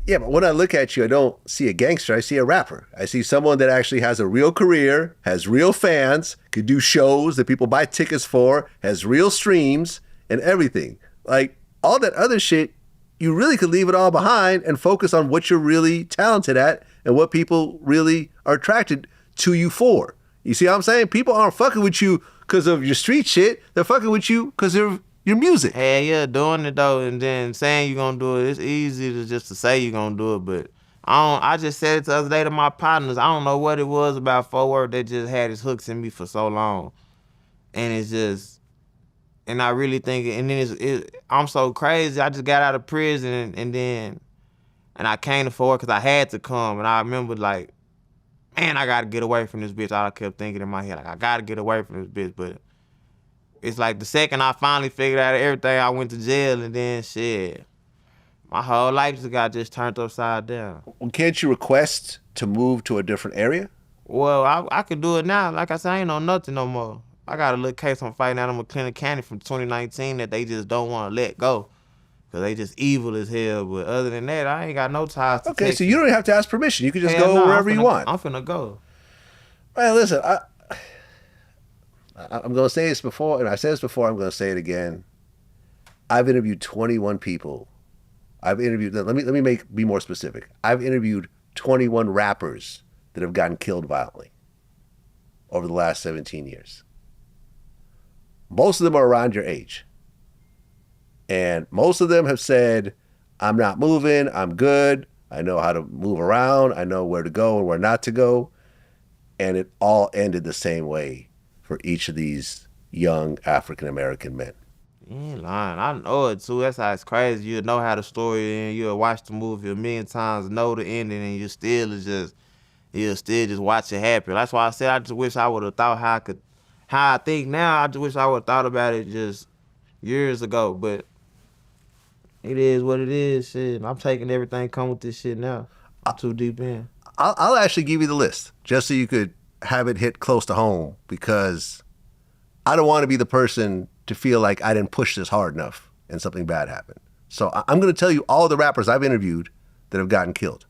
Yeah, but when I look at you, I don't see a gangster. I see a rapper. I see someone that actually has a real career, has real fans, could do shows that people buy tickets for, has real streams and everything. Like, all that other shit, you really could leave it all behind and focus on what you're really talented at and what people really are attracted to you for. You see what I'm saying? People aren't fucking with you because of your street shit. They're fucking with you because of your music. Hell yeah, doing it though, and then saying you're gonna do it. It's easy to just to say you're gonna do it, but I just said it the other day to my partners. I don't know what it was about Forward that just had its hooks in me for so long, and it's just, and I really think, and then I'm so crazy. I just got out of prison, and I came to Forward because I had to come, and I remember like, man, I gotta get away from this bitch. I kept thinking in my head like, I gotta get away from this bitch, but. It's like the second I finally figured out everything, I went to jail, and then shit, my whole life just got turned upside down. Well, can't you request to move to a different area? Well, I could do it now. Like I said, I ain't on nothing no more. I got a little case I'm fighting out in McLennan County from 2019 that they just don't want to let go because they just evil as hell. But other than that, I ain't got no ties to Okay, so you don't have to ask permission. You can just go wherever you want. I'm finna go. Man, listen, I'm going to say this before, and I said this before, I'm going to say it again. I've interviewed 21 people. Let me be more specific. I've interviewed 21 rappers that have gotten killed violently over the last 17 years. Most of them are around your age. And most of them have said, I'm not moving, I'm good, I know how to move around, I know where to go and where not to go. And it all ended the same way for each of these young African-American men. You ain't lying. I know it too. That's how it's crazy. You'll know how the story ends. You'll watch the movie a million times, know the ending, and you'll still just watch it happen. That's why I said I just wish I would have thought how I think now. I just wish I would have thought about it just years ago. But it is what it is. Shit, I'm taking everything come with this shit now. I'm too deep in. I'll actually give you the list just so you could have it hit close to home, because I don't want to be the person to feel like I didn't push this hard enough and something bad happened. So I'm going to tell you all the rappers I've interviewed that have gotten killed.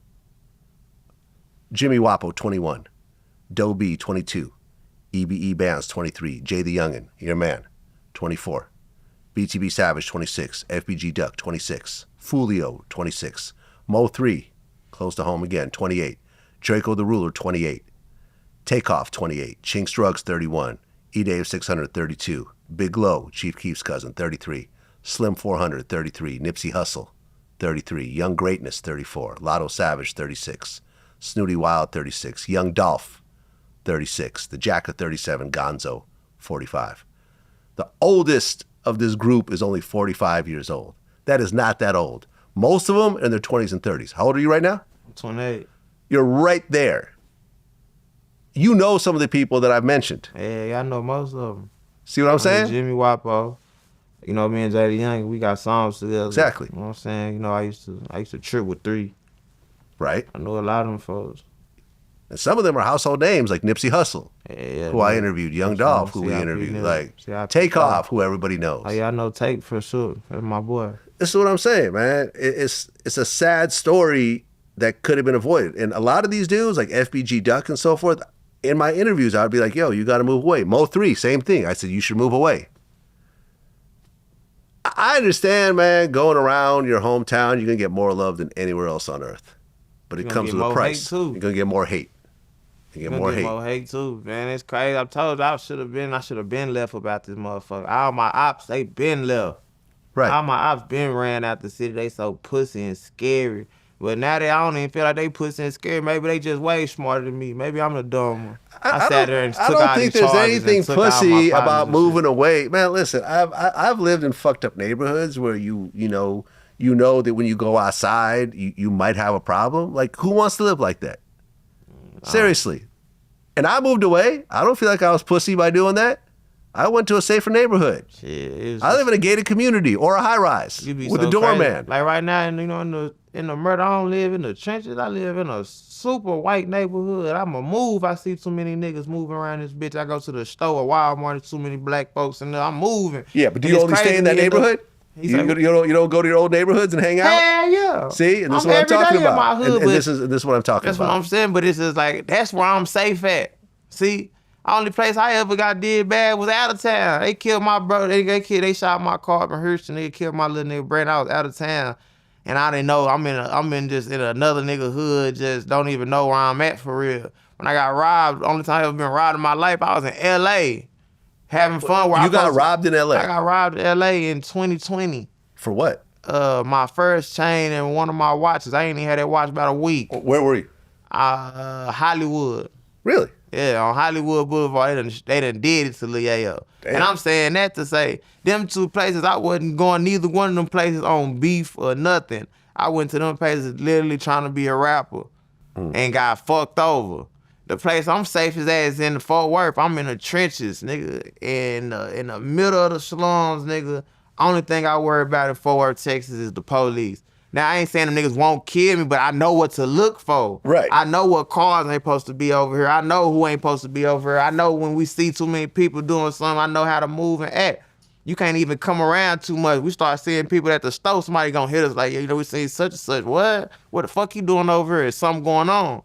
Jimmy Wapo, 21. Doe B, 22. EBE Bands, 23. Jay the Youngin, your man, 24. BTB Savage, 26. FBG Duck, 26. Fulio, 26. Mo 3, close to home again, 28. Draco the Ruler, 28. Takeoff, 28. Chinks Drugs, 31. E-Dave 600, 32. Big Low, Chief Keef's cousin, 33. Slim 400, 33. Nipsey Hussle, 33. Young Greatness, 34. Lotto Savage, 36. Snooty Wild, 36. Young Dolph, 36. The Jacker, 37. Gonzo, 45. The oldest of this group is only 45 years old. That is not that old. Most of them are in their 20s and 30s. How old are you right now? I'm 28. You're right there. You know some of the people that I've mentioned. Yeah, I know most of them. See what I'm saying? Jimmy Wapo. You know, me and Jay the Young, we got songs together. Exactly. You know what I'm saying? You know, I used to trip with 3. Right. I know a lot of them folks. And some of them are household names, like Nipsey Hussle, yeah, who I interviewed. Young Dolph, who we interviewed. Like Takeoff, who everybody knows. Oh yeah, I know Take for sure. That's my boy. This is what I'm saying, man. It's a sad story that could have been avoided. And a lot of these dudes, like FBG Duck and so forth, in my interviews, I'd be like, yo, you got to move away. Mo 3, same thing. I said, you should move away. I understand, man, going around your hometown, you're going to get more love than anywhere else on earth. But it comes with a price. You're going to get more hate. You get more hate. More hate too, man. It's crazy. I told you I should have been left about this motherfucker. All my ops, they been left. Right. All my ops been ran out the city. They so pussy and scary. But now I don't even feel like they pussy and scary. Maybe they just way smarter than me. Maybe I'm the dumb one. I sat there and took out I don't think there's anything pussy about moving away. Man, listen, I've lived in fucked up neighborhoods where you know that when you go outside, you might have a problem. Like, who wants to live like that? Seriously. And I moved away. I don't feel like I was pussy by doing that. I went to a safer neighborhood. Shit, I live in a gated community or a high rise with a doorman. Like right now, in the murder, I don't live in the trenches. I live in a super white neighborhood. I'ma move. I see too many niggas moving around this bitch. I go to the store or Walmart, there's too many black folks in there. I'm moving. Yeah, but do you only stay in that neighborhood? He You, said, you don't go to your old neighborhoods and hang out? hell yeah. See, and this is I'm what I'm every talking day in my about. hood, And but this is what I'm talking that's about. what I'm saying. But it's just like that's where I'm safe at. See, only place I ever got did bad was out of town. They killed my brother. They shot my car up in Houston. They killed my little nigga Brent. I was out of town, and I didn't know. I'm in just in another nigga hood. Just don't even know where I'm at for real. When I got robbed, the only time I ever been robbed in my life, I was in L.A. having fun. You got robbed in L.A.? I got robbed in L.A. in 2020. For what? My first chain and one of my watches. I ain't even had that watch about a week. Where were you? Hollywood. Really? Yeah, on Hollywood Boulevard. They done did it to Lil Yayo. And I'm saying that to say, them two places, I wasn't going neither one of them places on beef or nothing. I went to them places literally trying to be a rapper and got fucked over. The place I'm safe as in the Fort Worth. I'm in the trenches, nigga. In the middle of the slums, nigga. Only thing I worry about in Fort Worth, Texas is the police. Now, I ain't saying them niggas won't kill me, but I know what to look for. Right. I know what cars ain't supposed to be over here. I know who ain't supposed to be over here. I know when we see too many people doing something, I know how to move and act. You can't even come around too much. We start seeing people at the store, somebody gonna hit us like, we seen such and such. What? What the fuck you doing over here? Is something going on?